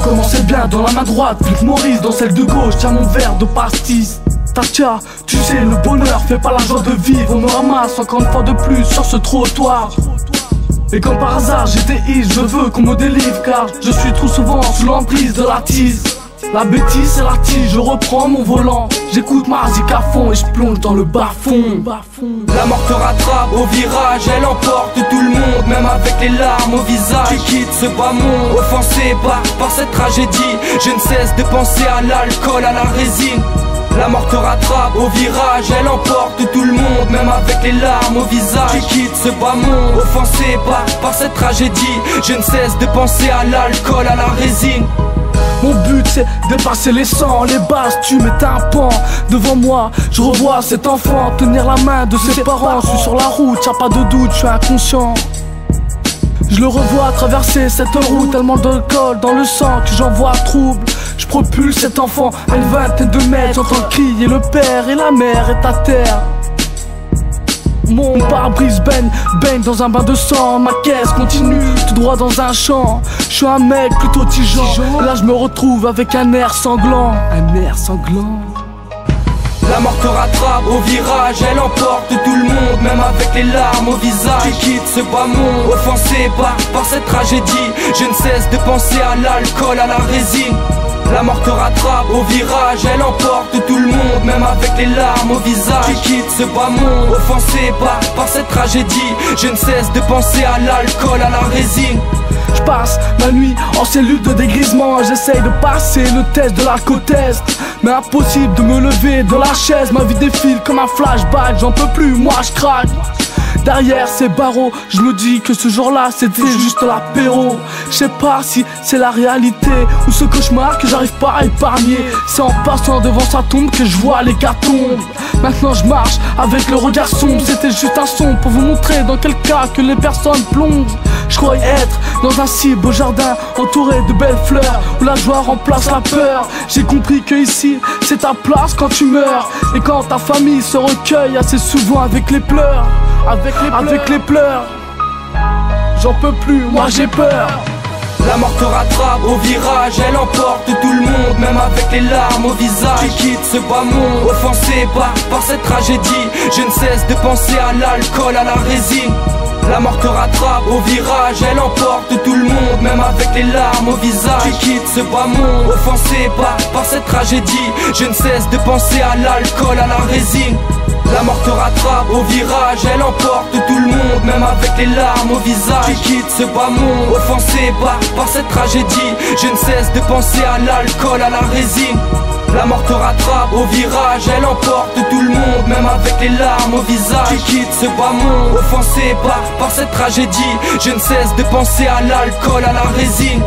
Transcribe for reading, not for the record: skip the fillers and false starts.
commençait bien dans la main droite, Philippe Maurice dans celle de gauche. Tiens mon verre de pastis. Tatia, tu sais le bonheur fait pas la joie de vivre. On me ramasse encore une fois de plus sur ce trottoir. Et comme par hasard j'étais je veux qu'on me délivre, car je suis trop souvent sous l'emprise de la tease. La bêtise c'est la tige, je reprends mon volant. J'écoute ma musique à fond et je plonge dans le bas-fond. La mort te rattrape au virage, elle emporte tout le monde, même avec les larmes au visage. Tu quittes ce bas monde, offensé par cette tragédie. Je ne cesse de penser à l'alcool, à la résine. La mort te rattrape au virage, elle emporte tout le monde, même avec les larmes au visage. Tu quittes ce bas monde, offensé par cette tragédie. Je ne cesse de penser à l'alcool, à la résine. Mon but c'est dépasser les sangs, les bases, tu mets un pan. Devant moi, je revois cet enfant tenir la main de ses parents. Je suis sur la route, y'a pas de doute, je suis inconscient. Je le revois traverser cette route, tellement d'alcool dans le sang que j'en vois trouble. Je propulse cet enfant à une vingtaine de mètres, j'entends crier le père et la mère est à terre. Mon pare-brise baigne dans un bain de sang. Ma caisse continue tout droit dans un champ. Je suis un mec plutôt tigeant. Là je me retrouve avec un air sanglant. Un air sanglant. La mort te rattrape au virage, elle emporte tout le monde, même avec les larmes au visage. Tu quittes ce bas monde, offensé par cette tragédie. Je ne cesse de penser à l'alcool, à la résine. La mort te rattrape au virage, elle emporte tout le monde, même avec les larmes au visage. Tu quittes ce bas monde, offensé par cette tragédie. Je ne cesse de penser à l'alcool, à la résine. Je passe ma nuit en cellule de dégrisement. J'essaye de passer le test de l'alcotest, mais impossible de me lever de la chaise. Ma vie défile comme un flashback, j'en peux plus, moi je craque. Derrière ces barreaux, je me dis que ce jour-là c'était juste l'apéro. Je sais pas si c'est la réalité ou ce cauchemar que j'arrive pas à épargner. C'est en passant devant sa tombe que je vois les l'hécatombe. Maintenant je marche avec le regard sombre. C'était juste un son pour vous montrer dans quel cas que les personnes plongent. Je croyais être dans un si beau jardin entouré de belles fleurs, où la joie remplace la peur. J'ai compris que ici c'est ta place quand tu meurs, et quand ta famille se recueille assez souvent avec les pleurs. Avec les pleurs, j'en peux plus, moi j'ai peur. La mort te rattrape au virage, elle emporte tout le monde, même avec les larmes au visage. Tu quittes ce bas monde, offensé par cette tragédie. Je ne cesse de penser à l'alcool, à la résine. La mort te rattrape au virage, elle emporte tout le monde, même avec les larmes au visage. Tu quittes ce bas monde, offensé par cette tragédie. Je ne cesse de penser à l'alcool, à la résine. La mort te rattrape au virage, elle emporte tout le monde, même avec les larmes au visage. Tu quittes ce bas monde, offensé par cette tragédie. Je ne cesse de penser à l'alcool, à la résine. La mort te rattrape au virage, elle emporte tout le monde, même avec les larmes au visage. Tu quittes ce bas monde, offensé par cette tragédie. Je ne cesse de penser à l'alcool, à la résine.